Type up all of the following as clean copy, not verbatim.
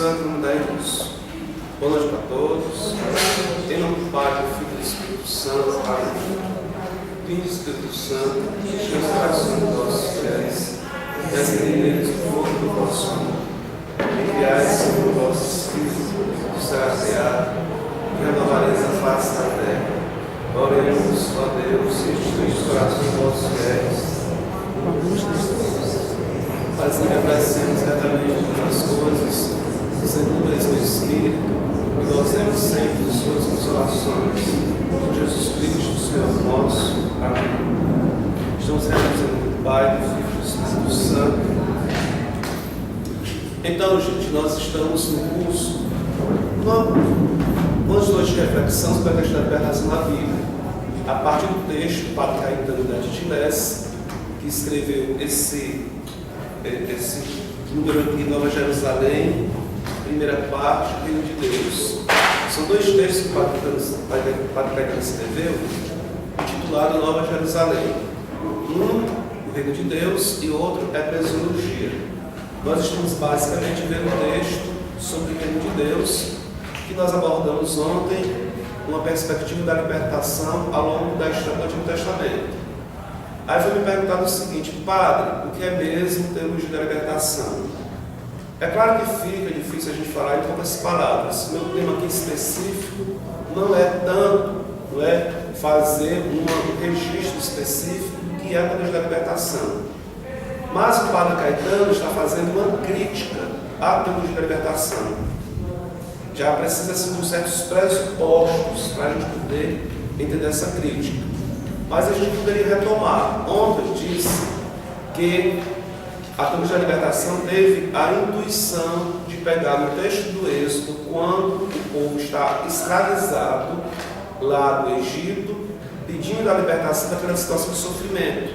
Santo, no nome de Jesus. Boa noite para todos. Em nome do Pai, do Filho e do Espírito Santo. Amém. Vinde, Espírito Santo, enche os corações dos vossos fiéis, e acendei neles o fogo do vosso amor. Enviai sobre o vosso Espírito, que será criado, e renovareis a face da terra. Oremos, ó Deus, e institui os corações dos vossos fiéis. Fazem agradecemos retamente todas as coisas, segundo o mesmo Espírito, e gozemos sempre de suas consolações. Por Jesus Cristo, Senhor nosso. Amém. Estamos realizando o Pai, do Filho e do Espírito Santo. Então, gente, nós estamos no curso, antes de hoje de reflexão sobre a questão da razão na Bíblia, a partir do texto do Padre Caetano da Titilés, que escreveu esse número aqui, Nova Jerusalém, primeira parte, Reino de Deus. São dois textos que o Padre Caetano escreveu, intitulado Nova Jerusalém. Um, o Reino de Deus, e outro, Eclesiologia. Nós estamos basicamente vendo um texto sobre o Reino de Deus, que nós abordamos ontem, uma perspectiva da libertação ao longo da história do Antigo Testamento. Aí foi me perguntado o seguinte: Padre, o que é mesmo teologia da libertação? É claro que fica difícil a gente falar em poucas palavras. O meu tema aqui específico não é tanto, não é fazer um registro específico do que é a teologia da libertação. Mas o Padre Caetano está fazendo uma crítica à teologia da libertação. Já precisa de certos pressupostos para a gente poder entender essa crítica. Mas a gente poderia retomar. Ontem eu disse que a teologia da libertação teve a intuição de pegar no texto do Êxodo, quando o povo está escravizado lá no Egito, pedindo a libertação daquela situação de sofrimento.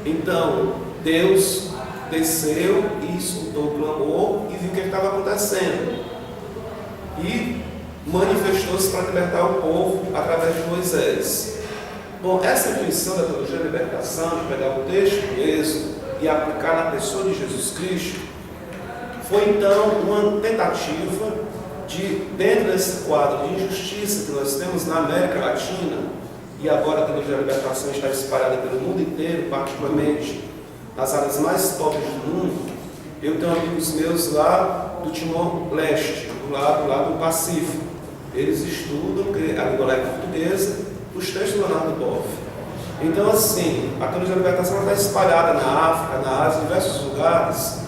Então, Deus desceu e escutou o clamor e viu o que estava acontecendo. E manifestou-se para libertar o povo através de Moisés. Bom, essa intuição da teologia da libertação, de pegar o texto do Êxodo e aplicar na pessoa de Jesus Cristo, foi então uma tentativa de, dentro desse quadro de injustiça que nós temos na América Latina, e agora a teologia da libertação está espalhada pelo mundo inteiro, particularmente nas áreas mais pobres do mundo. Eu tenho amigos meus lá do Timor-Leste, do lado do Pacífico. Eles estudam, a língua é portuguesa, os textos do Leonardo Boff. Então, assim, a teologia da libertação está espalhada na África, na Ásia, em diversos lugares,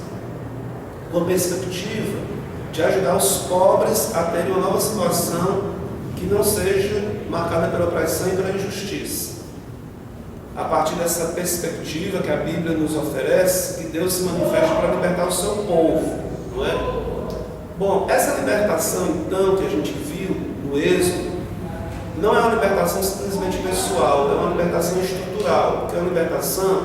com a perspectiva de ajudar os pobres a terem uma nova situação que não seja marcada pela opressão e pela injustiça. A partir dessa perspectiva que a Bíblia nos oferece, que Deus se manifesta para libertar o seu povo, não é? Bom, essa libertação, então, que a gente viu no Êxodo, não é uma libertação simplesmente pessoal, é uma libertação estrutural, porque é uma libertação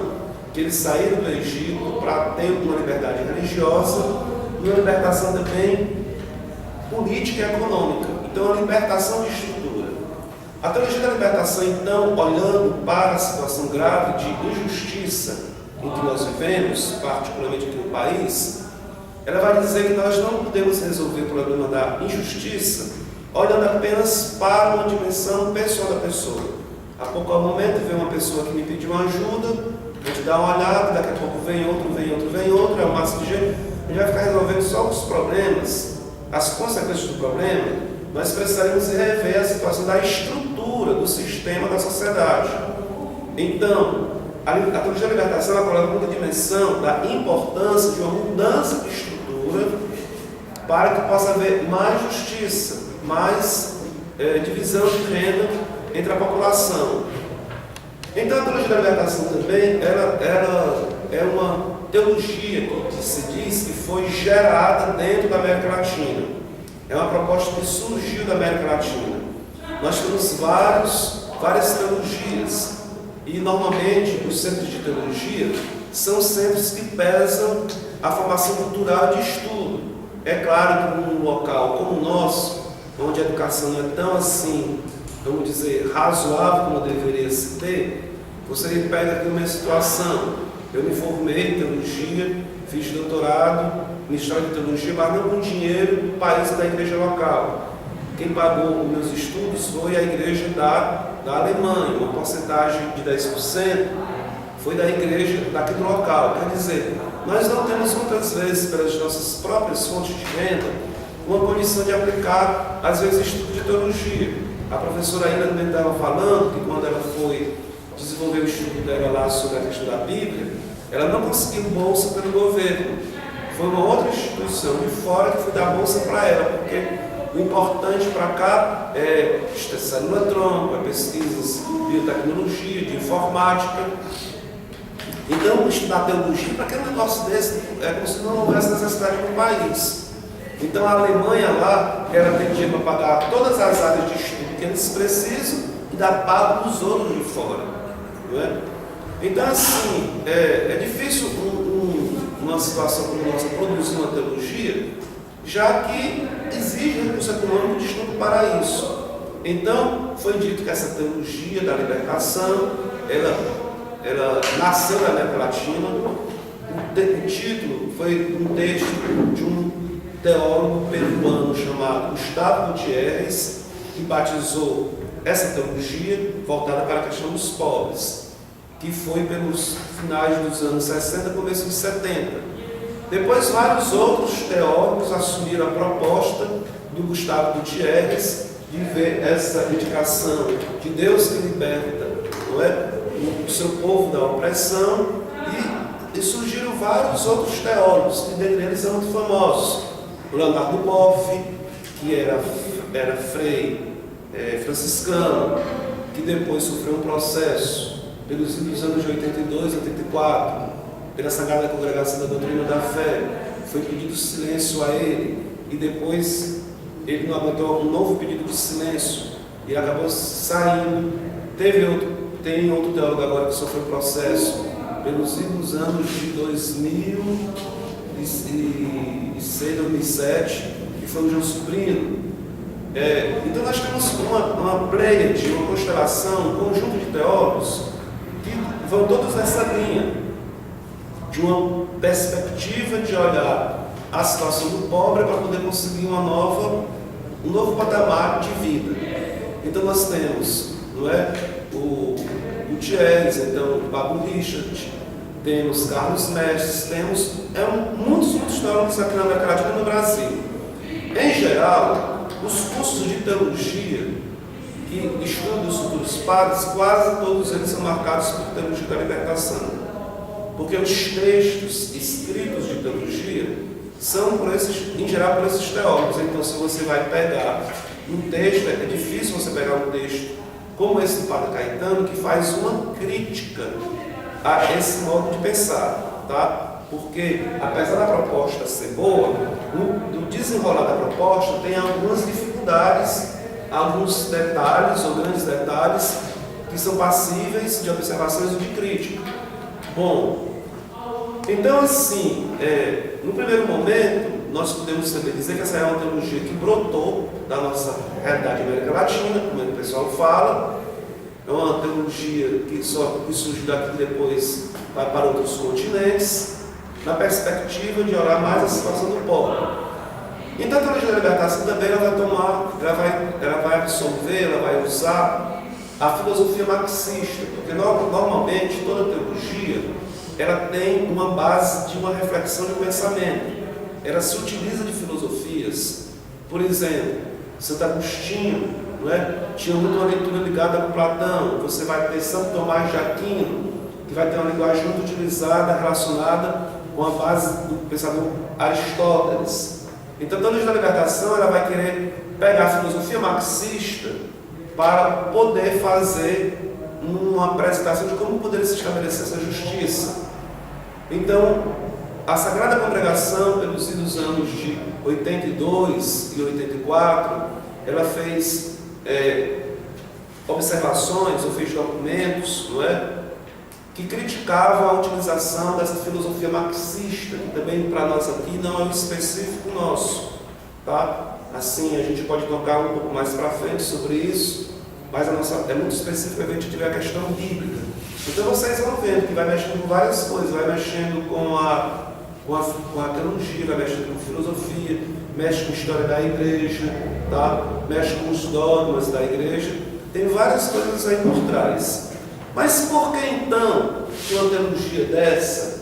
que eles saíram do Egito para ter uma liberdade religiosa e uma libertação também política e econômica. Então, é uma libertação de estrutura. A teologia da libertação, então, olhando para a situação grave de injustiça em que nós vivemos, particularmente aqui no país, ela vai dizer que nós não podemos resolver o problema da injustiça olhando apenas para uma dimensão pessoal da pessoa. A pouco momento vem uma pessoa que me pediu uma ajuda, a gente dá uma olhada, daqui a pouco vem outro, é o máximo de gente, a gente vai ficar resolvendo só os problemas, as consequências do problema. Nós precisaremos rever a situação da estrutura do sistema da sociedade. Então, a teologia da libertação coloca uma dimensão da importância de uma mudança de estrutura para que possa haver mais justiça, mais divisão de renda entre a população. Então, a teologia da libertação também ela é uma teologia que se diz que foi gerada dentro da América Latina. É uma proposta que surgiu da América Latina. Nós temos várias teologias. E, normalmente, os centros de teologia são centros que pesam a formação cultural de estudo. É claro que num local como o nosso, onde a educação não é tão assim, vamos dizer, razoável como deveria se ter, você pega aqui uma situação. Eu me formei em teologia, fiz doutorado em História de Teologia, mas não com dinheiro do país da igreja local. Quem pagou os meus estudos foi a igreja da Alemanha, uma porcentagem de 10% foi da igreja daqui do local. Quer dizer, nós não temos muitas vezes, pelas nossas próprias fontes de renda, uma condição de aplicar, às vezes, estudo de teologia. A professora ainda também estava falando que quando ela foi desenvolver o estudo dela lá sobre a questão da Bíblia, ela não conseguiu bolsa pelo governo. Foi uma outra instituição de fora que foi dar bolsa para ela, porque o importante para cá é célula-tronco, é pesquisas de biotecnologia, de informática. Então, estudar teologia, para que um negócio desse, é como se não houvesse necessidade no país. Então, a Alemanha lá, ela tem dinheiro para pagar todas as áreas de estudo que eles precisam e dar pago para os outros de fora. Não é? Então, assim, é difícil uma situação como a nossa produzir uma teologia, já que exige recurso econômico de estudo para isso. Então, foi dito que essa teologia da libertação, ela nasceu na América Latina. O título foi um texto de um teólogo peruano chamado Gustavo Gutierrez, que batizou essa teologia voltada para a questão dos pobres, que foi pelos finais dos anos 60 e começo dos 70. Depois, vários outros teólogos assumiram a proposta do Gustavo Gutierrez de ver essa indicação de Deus que liberta, não é, o seu povo da opressão, e surgiram vários outros teólogos, que dentre eles são muito famosos. O Leonardo Boff, que era frei franciscano, que depois sofreu um processo pelos anos de 82 e 84, pela Sagrada Congregação da Doutrina da Fé. Foi pedido silêncio a ele, e depois ele não aguentou um novo pedido de silêncio e acabou saindo. Tem outro teólogo agora que sofreu processo pelos anos de 2006, 2007, que foi o João Sobrinho. Então nós temos uma pleiade, uma constelação, um conjunto de teólogos que vão todos nessa linha, de uma perspectiva de olhar a situação do pobre para poder conseguir um novo patamar de vida. Então nós temos, não é, o Gutierrez, então o Pablo Richard, temos Carlos Mestres, temos muitos teólogos aqui na América Latina e no Brasil. Em geral, os cursos de teologia que estudam os futuros padres, quase todos eles são marcados por teologia da libertação, porque os textos escritos de teologia são, em geral, por esses teólogos. Então, se você vai pegar um texto, é difícil você pegar um texto como esse do Padre Caetano, que faz uma crítica a esse modo de pensar, tá? Porque, apesar da proposta ser boa, do desenrolar da proposta tem algumas dificuldades, alguns detalhes ou grandes detalhes que são passíveis de observações e de crítica. Bom, então assim, no primeiro momento, nós podemos também dizer que essa é uma teologia que brotou da nossa realidade América Latina, como o pessoal fala. É uma teologia que surge daqui e depois vai para outros continentes, na perspectiva de olhar mais a situação do povo. Então a teologia da libertação também ela vai absorver, ela vai usar a filosofia marxista, porque normalmente toda teologia ela tem uma base de uma reflexão de pensamento. Ela se utiliza de filosofias. Por exemplo, Santo Agostinho, não é? Tinha muito uma leitura ligada com Platão. Você vai ter Santo Tomás de Aquino, que vai ter uma linguagem muito utilizada, relacionada com a base do pensador Aristóteles. Então, a teologia da libertação ela vai querer pegar a filosofia marxista para poder fazer uma apresentação de como poderia se estabelecer essa justiça. Então, a Sagrada Congregação, pelos anos de 82 e 84, ela fez observações ou fez documentos, não é, que criticavam a utilização dessa filosofia marxista, que também para nós aqui não é um específico nosso, tá? Assim, a gente pode tocar um pouco mais para frente sobre isso, mas a nossa é muito específico a gente tiver a questão bíblica. Então vocês vão vendo que vai mexendo com várias coisas, vai mexendo com com a teologia, vai mexer com filosofia, mexe com a história da igreja, tá? Mexe com os dogmas da igreja. Tem várias coisas aí por trás. Mas por que então que uma teologia dessa,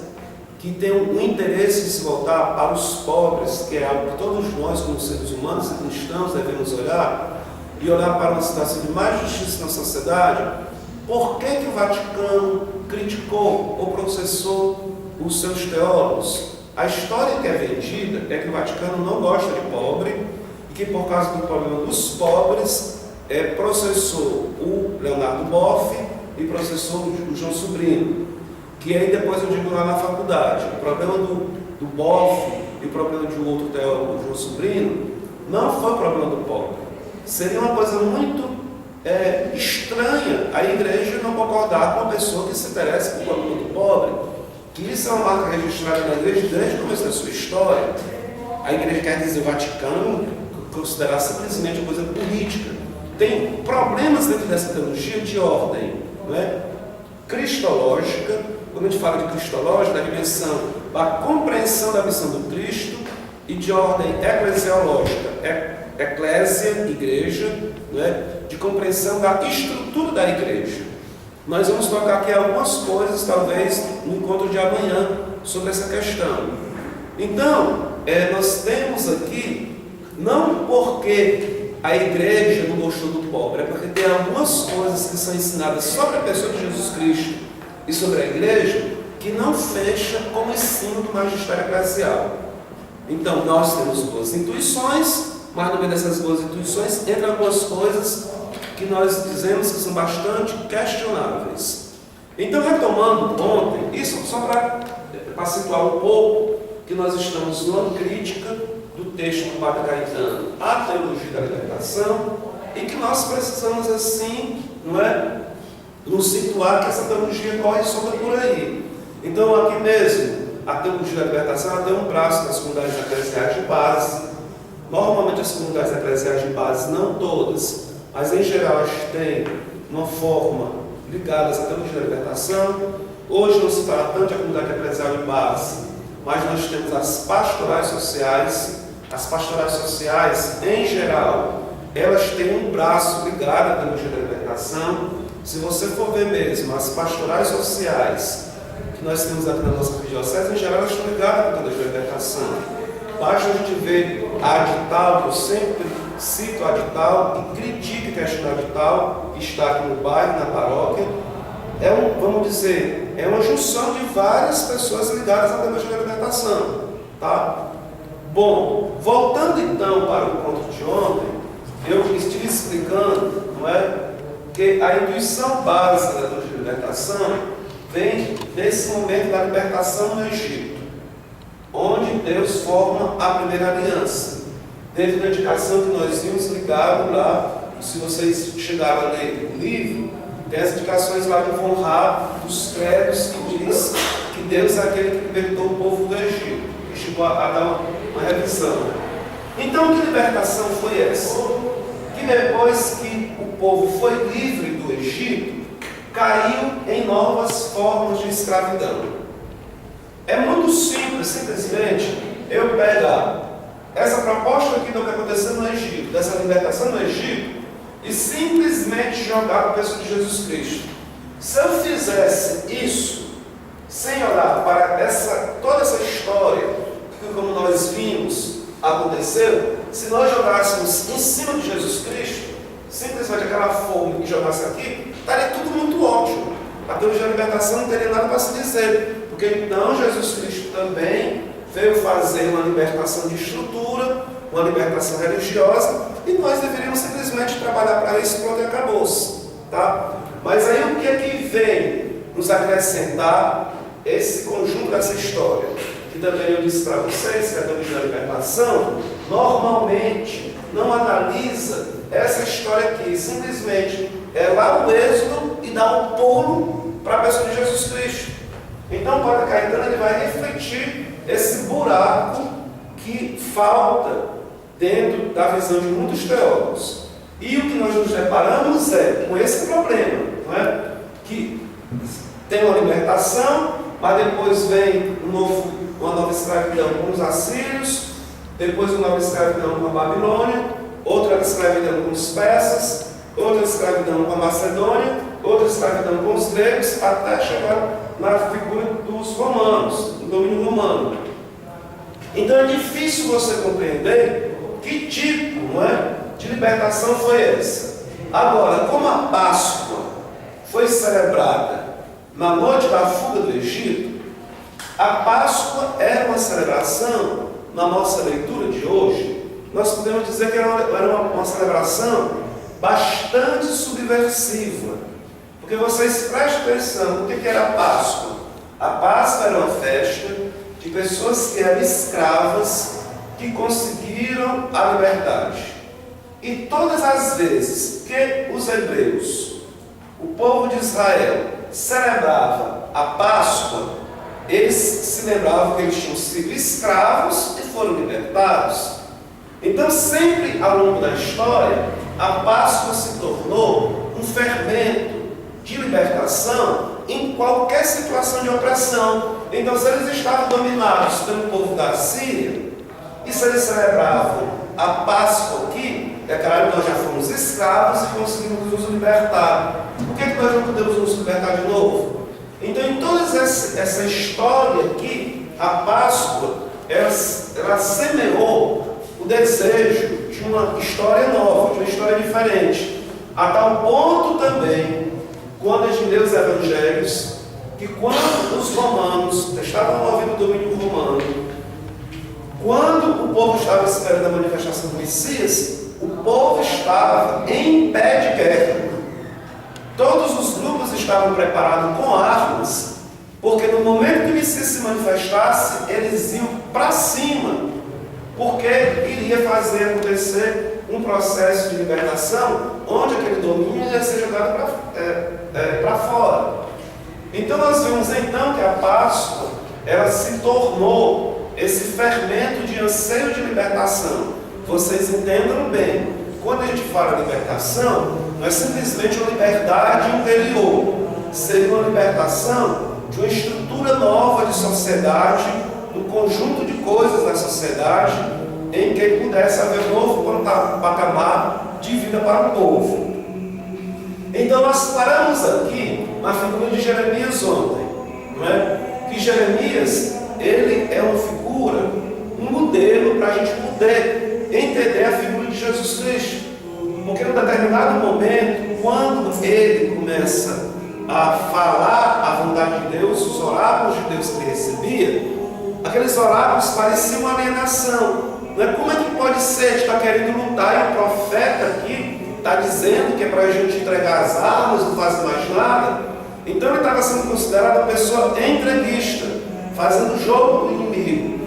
que tem um interesse de se voltar para os pobres, que é algo que todos nós, como seres humanos e cristãos, devemos olhar, e olhar para uma situação de mais justiça na sociedade, por que o Vaticano criticou ou processou os seus teólogos? A história que é vendida é que o Vaticano não gosta de pobre e que, por causa do problema dos pobres, processou o Leonardo Boff e processou o João Sobrinho. Que aí depois eu digo lá na faculdade, o problema do Boff e o problema de um outro teólogo, o João Sobrinho, não foi o problema do pobre. Seria uma coisa muito estranha a igreja não concordar com uma pessoa que se interessa por problema do pobre, que isso é uma marca registrada na igreja desde o começo da sua história. A igreja, quer dizer, o Vaticano, considerar simplesmente uma coisa política. Tem problemas dentro dessa teologia de ordem, não é? Cristológica. Quando a gente fala de cristológica, da dimensão da compreensão da missão do Cristo, e de ordem eclesiológica, eclésia, igreja, né? De compreensão da estrutura da igreja. Nós vamos tocar aqui algumas coisas, talvez, no encontro de amanhã, sobre essa questão. Então, nós temos aqui, não porque a igreja não gostou do pobre, é porque tem algumas coisas que são ensinadas sobre a pessoa de Jesus Cristo e sobre a igreja, que não fecha com o ensino do magistério eclesial. Então, nós temos boas intuições, mas no meio dessas boas intuições entram algumas coisas que nós dizemos que são bastante questionáveis. Então, retomando ontem, isso só para situar um pouco, que nós estamos numa crítica do texto do Padre Caetano à teologia da libertação, e que nós precisamos, assim, não é, nos situar que essa teologia corre solta por aí. Então, aqui mesmo, a teologia da libertação ela tem um braço nas comunidades eclesiais de base. Normalmente as comunidades eclesiais de base, não todas, mas em geral elas têm uma forma ligada à teologia da libertação. Hoje não se fala tanto de comunidade eclesial de base, mas nós temos as pastorais sociais. As pastorais sociais, em geral, elas têm um braço ligado à teologia da libertação. Se você for ver mesmo, as pastorais sociais que nós temos aqui na nossa arquidiocese, em geral, elas estão ligadas à teologia da libertação. Basta a gente ver a Adital, que eu sempre cito a Adital e critico a questão da Adital, que está aqui no bairro, na paróquia. Vamos dizer, é uma junção de várias pessoas ligadas à teologia da libertação. Tá? Bom, voltando então para o encontro de ontem, eu estive explicando, não é, que a intuição básica da teologia da libertação vem desse momento da libertação no Egito, onde Deus forma a primeira aliança. Teve uma indicação que nós vimos ligado lá, se vocês chegaram a ler o livro, tem as indicações lá de honrar dos credos que diz que Deus é aquele que libertou o povo do Egito. E chegou a dar uma revisão. Então, que libertação foi essa? Que depois que o povo foi livre do Egito, caiu em novas formas de escravidão. É muito simples, simplesmente, eu pegar essa proposta aqui do que aconteceu no Egito, dessa libertação no Egito, e simplesmente jogar para a pessoa de Jesus Cristo. Se eu fizesse isso, sem olhar para toda essa história, que como nós vimos, aconteceu, se nós jogássemos em cima de Jesus Cristo, simplesmente aquela forma que jogasse aqui, estaria tudo muito ótimo. A teologia da libertação não teria nada para se dizer, porque então Jesus Cristo também veio fazer uma libertação de estrutura, uma libertação religiosa, e nós deveríamos simplesmente trabalhar para isso, pronto, e acabou-se. Tá? Mas aí o que é que vem nos acrescentar esse conjunto dessa história? Que também eu disse para vocês que a teologia da libertação normalmente não analisa essa história aqui, simplesmente é lá o êxodo e dá um pulo para a pessoa de Jesus Cristo. Então o Padre Caetano ele vai refletir esse buraco que falta dentro da visão de muitos teólogos. E o que nós nos deparamos é com esse problema, não é? Que tem uma libertação, mas depois vem uma nova escravidão com os assírios, depois uma nova escravidão com a Babilônia, outra escravidão com os persas, outra escravidão com a Macedônia, outra escravidão com os gregos, até chegar na figura dos romanos, do domínio romano. Então é difícil você compreender que tipo, não é, de libertação foi essa. Agora, como a Páscoa foi celebrada na noite da fuga do Egito, a Páscoa era uma celebração, na nossa leitura de hoje, nós podemos dizer que era uma celebração bastante subversiva. Porque vocês prestem atenção, o que era a Páscoa? A Páscoa era uma festa de pessoas que eram escravas, que conseguiram a liberdade. E todas as vezes que os hebreus, o povo de Israel, celebrava a Páscoa, eles se lembravam que eles tinham sido escravos e foram libertados. Então, sempre ao longo da história, a Páscoa se tornou um fermento de libertação em qualquer situação de opressão. Então, se eles estavam dominados pelo povo da Síria, e se eles celebravam a Páscoa aqui, é claro que nós já fomos escravos e conseguimos nos libertar. Por que nós não podemos nos libertar de novo? Então, em toda essa história aqui, a Páscoa, ela semeou o desejo de uma história nova, de uma história diferente. A tal ponto também, quando a gente lê os evangelhos, que quando os romanos estavam ouvindo o domínio romano, quando o povo estava esperando a manifestação do Messias, o povo estava em pé de guerra. Todos os grupos estavam preparados com armas, porque no momento que o Messias se manifestasse, eles iam para cima, porque iria fazer acontecer um processo de libertação, onde aquele domínio ia ser jogado para fora. Então nós vemos então que a Páscoa, ela se tornou esse fermento de anseio de libertação. Vocês entendam bem, quando a gente fala libertação, não é simplesmente uma liberdade interior, seria uma libertação de uma estrutura nova de sociedade, do conjunto de coisas da sociedade, em que pudesse haver um novo patamar de vida para o povo. Então nós paramos aqui na figura de Jeremias ontem, não é? Que Jeremias, ele é uma figura, um modelo para a gente poder entender a figura de Jesus Cristo. Porque em um determinado momento, quando ele começa a falar a vontade de Deus, os oráculos de Deus que ele recebia, aqueles oráculos pareciam uma alienação. Não é? Como é que pode ser? Está querendo lutar e o profeta aqui está dizendo que é para a gente entregar as armas, não faz mais nada. Então ele estava sendo considerado a pessoa entreguista, fazendo jogo do inimigo.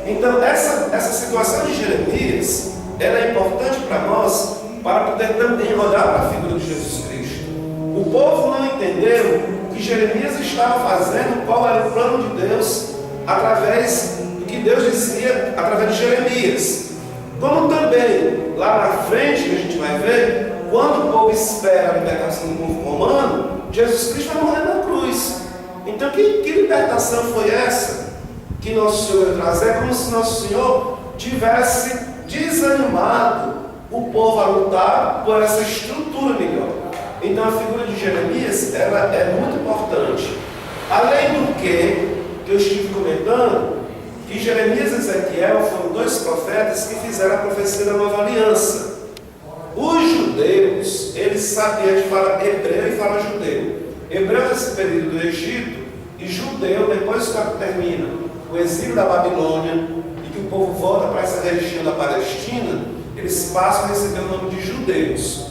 Então essa situação de Jeremias, ela é importante para nós, para poder também olhar para a figura de Jesus Cristo. O povo não entendeu o que Jeremias estava fazendo, qual era o plano de Deus, através do que Deus dizia, através de Jeremias. Como também, lá na frente, que a gente vai ver, quando o povo espera a libertação do povo romano, Jesus Cristo vai morrer na cruz. Então, que libertação foi essa que Nosso Senhor ia trazer? É como se Nosso Senhor tivesse desanimado o povo a lutar por essa estrutura melhor. Então, a figura de Jeremias, ela é muito importante. Além do que eu estive comentando, que Jeremias e Ezequiel foram dois profetas que fizeram a profecia da nova aliança. Os judeus, eles sabiam, a gente fala hebreu e fala judeu. Hebreu nesse período do Egito, e judeu, depois que termina o exílio da Babilônia, e que o povo volta para essa região da Palestina, eles passam a receber o nome de judeus.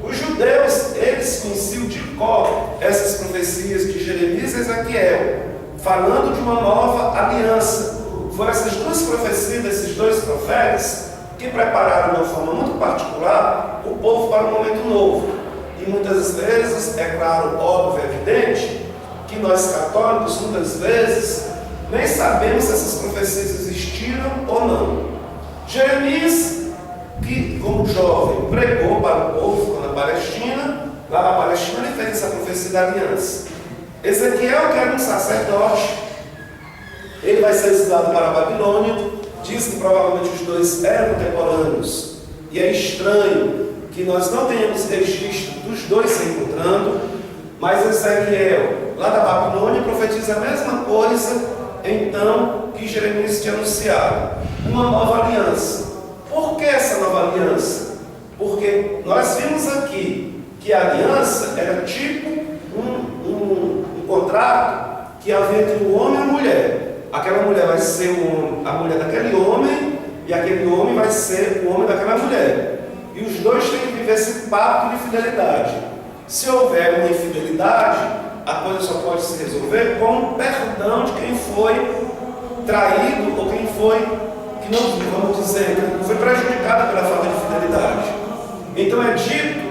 Os judeus, eles conheciam de cor essas profecias de Jeremias e Ezequiel, falando de uma nova aliança. Foram essas duas profecias desses dois profetas que prepararam de uma forma muito particular o povo para um momento novo. E muitas vezes, é claro, óbvio, evidente, que nós católicos, muitas vezes, nem sabemos se essas profecias existiram ou não. Jeremias, que como jovem pregou para o povo, ficou na Palestina, lá na Palestina ele fez essa profecia da aliança. Ezequiel, que era um sacerdote, ele vai ser exilado para a Babilônia. Diz que provavelmente os dois eram contemporâneos. E é estranho que nós não tenhamos registro dos dois se encontrando, mas Ezequiel, lá da Babilônia, profetiza a mesma coisa, então, que Jeremias tinha anunciado. Uma nova aliança. Por que essa nova aliança? Porque nós vimos aqui que a aliança era tipo um contrato que havia entre o homem e a mulher. Aquela mulher vai ser a mulher daquele homem, e aquele homem vai ser o homem daquela mulher. E os dois têm que viver esse pacto de fidelidade. Se houver uma infidelidade, a coisa só pode se resolver com o perdão de quem foi traído ou quem foi, que não, vamos dizer, que foi prejudicado pela falta de fidelidade. Então é dito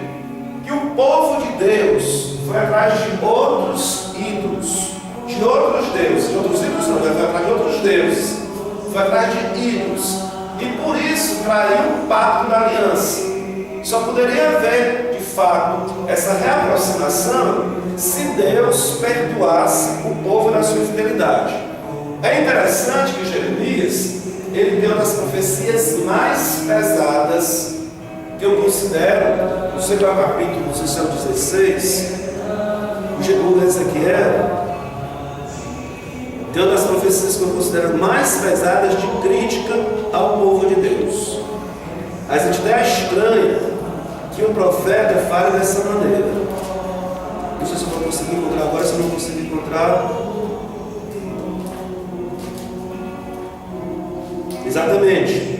que o povo de Deus foi atrás de outros ídolos, de outros deuses, de outros ídolos não, foi atrás de outros deuses, foi atrás de ídolos, e por isso traiu o pacto da aliança. Só poderia haver, de fato, essa reaproximação se Deus perdoasse o povo da sua infidelidade. É interessante que Jeremias, ele tem uma das profecias mais pesadas que eu considero, no seu capítulo, no seu 16, o de Ezequiel, tem uma das profecias que eu considero mais pesadas de crítica ao povo de Deus. A gente é estranha que um profeta fale dessa maneira. Não sei se eu vou conseguir encontrar agora, se eu não conseguir encontrar. Exatamente.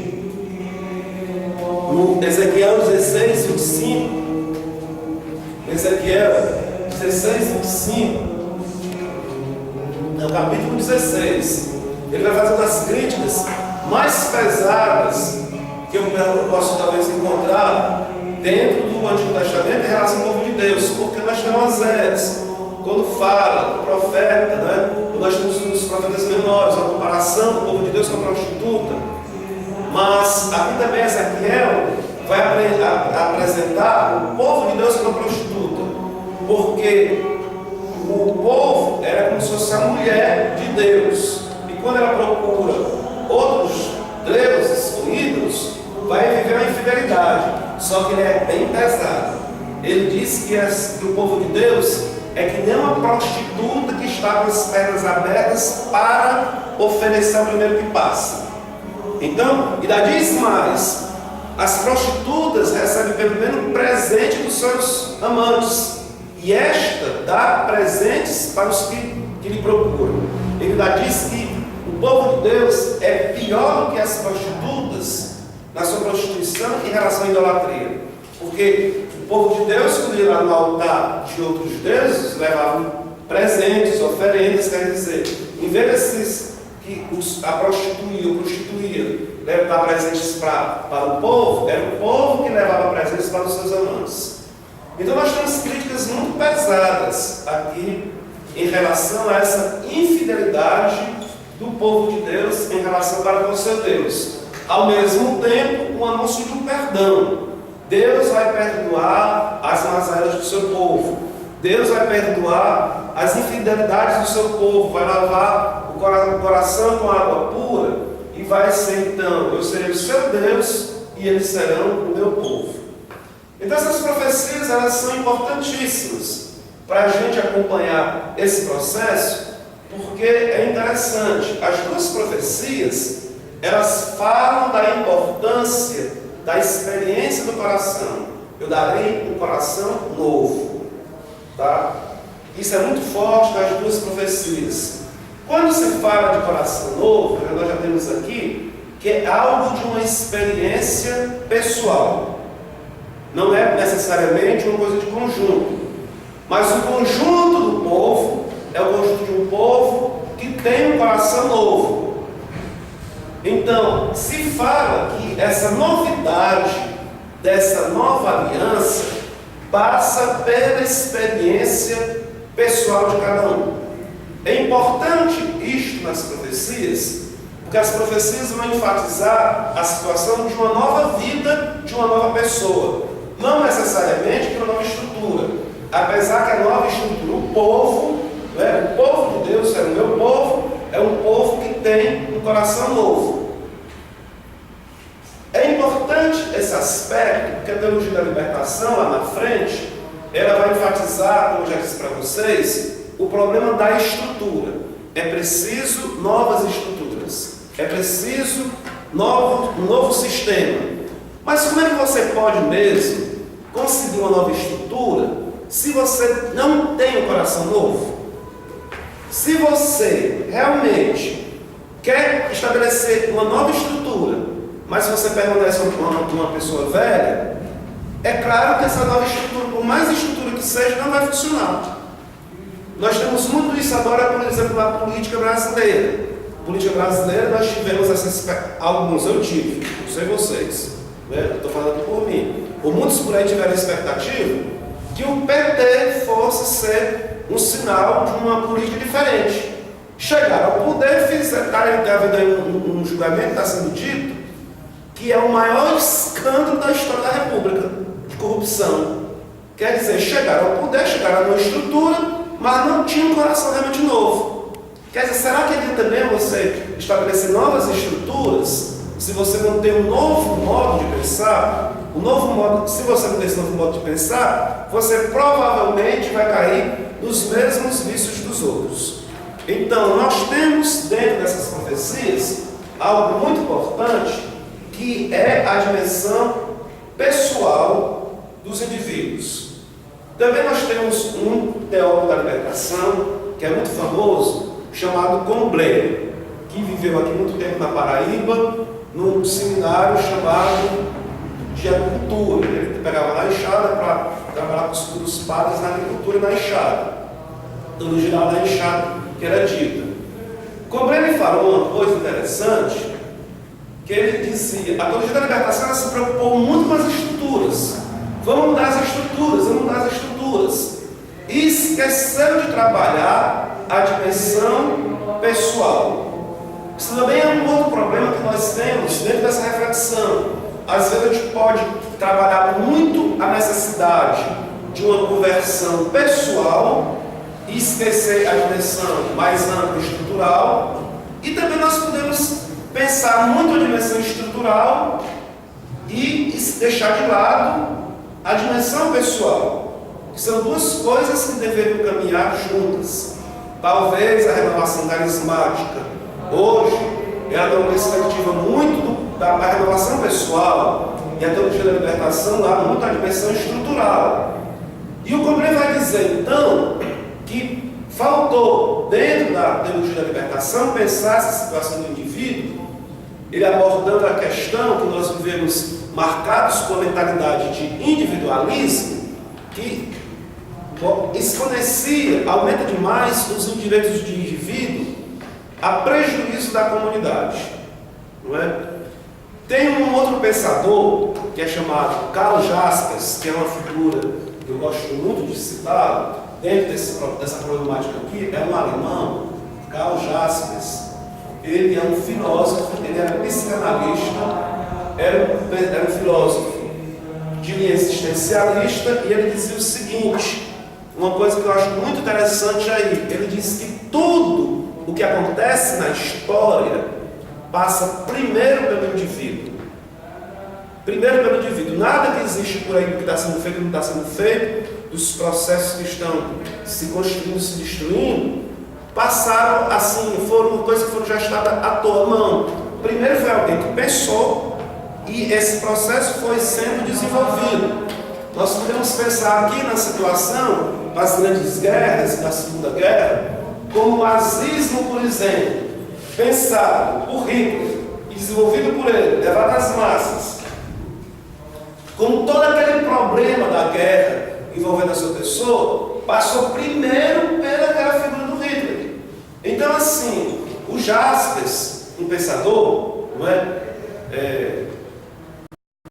No Ezequiel 16, 25. Ezequiel 16, 25. No capítulo 16. Ele vai fazer umas críticas mais pesadas que eu posso talvez encontrar dentro do Antigo Testamento em relação ao povo de Deus, porque nós temos Osés, quando fala, o profeta, né? Nós temos os profetas menores, a comparação do povo de Deus com a prostituta, mas aqui também Ezequiel vai apresentar o povo de Deus como a prostituta, porque o povo era como se fosse a mulher de Deus, e quando ela procura outros deuses ou ídolos, vai viver uma infidelidade. Só que ele é bem pesado. Ele diz que o povo de Deus é que nem uma prostituta que está com as pernas abertas para oferecer ao primeiro que passa. Então, ainda diz mais: as prostitutas recebem pelo menos presente dos seus amantes, e esta dá presentes para os que lhe procuram. Ele ainda diz que o povo de Deus é pior do que as prostitutas na sua prostituição em relação à idolatria, porque o povo de Deus, quando ia lá no altar de outros deuses, levavam presentes, oferendas, quer dizer, em vez que a prostituía levar presentes para o povo, era o povo que levava presentes para os seus amantes. Então nós temos críticas muito pesadas aqui em relação a essa infidelidade do povo de Deus em relação para com o seu Deus. Ao mesmo tempo, um anúncio de um perdão. Deus vai perdoar as mazelas do seu povo. Deus vai perdoar as infidelidades do seu povo. Vai lavar o coração com água pura. E vai ser então, eu serei o seu Deus e eles serão o meu povo. Então essas profecias, elas são importantíssimas para a gente acompanhar esse processo, porque é interessante. As duas profecias, elas falam da importância da experiência do coração. Eu darei um coração novo. Tá? Isso é muito forte nas duas profecias. Quando se fala de coração novo, nós já temos aqui, que é algo de uma experiência pessoal. Não é necessariamente uma coisa de conjunto. Mas o conjunto do povo é o conjunto de um povo que tem um coração novo. Então, se fala que essa novidade dessa nova aliança passa pela experiência pessoal de cada um. É importante isto nas profecias, porque as profecias vão enfatizar a situação de uma nova vida, de uma nova pessoa, não necessariamente de uma nova estrutura, apesar que a nova estrutura, o povo, Não é? O povo de Deus, é o meu povo, é um povo que tem um coração novo. É importante esse aspecto, porque a teologia da libertação, lá na frente, ela vai enfatizar, como eu já disse para vocês, o problema da estrutura. É preciso novas estruturas. É preciso um novo sistema. Mas como é que você pode mesmo conseguir uma nova estrutura se você não tem um coração novo? Se você realmente quer estabelecer uma nova estrutura, mas você permanece uma pessoa velha, é claro que essa nova estrutura, por mais estrutura que seja, não vai funcionar. Nós temos muito isso agora, por exemplo, na política brasileira. Política brasileira, nós tivemos alguns, eu tive, não sei vocês, né? Estou falando por mim. Ou muitos por aí tiveram a expectativa que o PT fosse ser um sinal de uma política diferente. Chegaram ao poder, está havendo um julgamento que está sendo dito, que é o maior escândalo da história da República, de corrupção. Quer dizer, chegaram ao poder, chegaram numa estrutura, mas não tinham um coração realmente novo. Quer dizer, será que adianta também você estabelecer novas estruturas, se você não tem um novo modo de pensar? Se você não tem esse novo modo de pensar, você provavelmente vai cair nos mesmos vícios dos outros. Então, nós temos dentro dessas profecias algo muito importante, que é a dimensão pessoal dos indivíduos. Também nós temos um teólogo da libertação, que é muito famoso, chamado Combray, que viveu aqui muito tempo na Paraíba, num seminário chamado de agricultura. Ele pegava na enxada para trabalhar com os padres na agricultura e na enxada. No geral, da enxada que era dita. Combray me falou uma coisa interessante, que ele dizia: a teologia da libertação ela se preocupou muito com as estruturas. Vamos mudar as estruturas. E esqueceu de trabalhar a dimensão pessoal. Isso também é um outro problema que nós temos dentro dessa reflexão. Às vezes a gente pode trabalhar muito a necessidade de uma conversão pessoal e esquecer a dimensão mais ampla e estrutural. E também nós podemos pensar muito a dimensão estrutural e deixar de lado a dimensão pessoal. São duas coisas que deveriam caminhar juntas. Talvez a renovação carismática hoje ela tem uma perspectiva muito da renovação pessoal, e a teologia da libertação lá muito a dimensão estrutural. E o Combray vai dizer então que faltou dentro da teologia da libertação pensar essa situação do indivíduo, ele abordando a questão que nós vivemos marcados com a mentalidade de individualismo, que exponencia, aumenta demais os direitos do indivíduo a prejuízo da comunidade. Não é? Tem um outro pensador que é chamado Karl Jaspers, que é uma figura que eu gosto muito de citar dentro dessa problemática aqui. É um alemão, Karl Jaspers. Ele é um filósofo, ele era psicanalista, era um filósofo de linha existencialista, e ele dizia o seguinte, uma coisa que eu acho muito interessante aí. Ele diz que tudo o que acontece na história passa primeiro pelo indivíduo. Primeiro pelo indivíduo. Nada que existe por aí que está sendo feito ou não está sendo feito, dos processos que estão se construindo, se destruindo, passaram assim, foram coisas que foram gestadas à toa. Não. Primeiro foi alguém que pensou e esse processo foi sendo desenvolvido. Nós podemos pensar aqui na situação das grandes guerras, da Segunda Guerra, como o nazismo, por exemplo, pensado por Hitler e desenvolvido por ele, levado às massas, como todo aquele problema da guerra envolvendo a sua pessoa, passou primeiro pelaquela figura do Hitler. Então, assim, o Jaspers, um pensador, não é?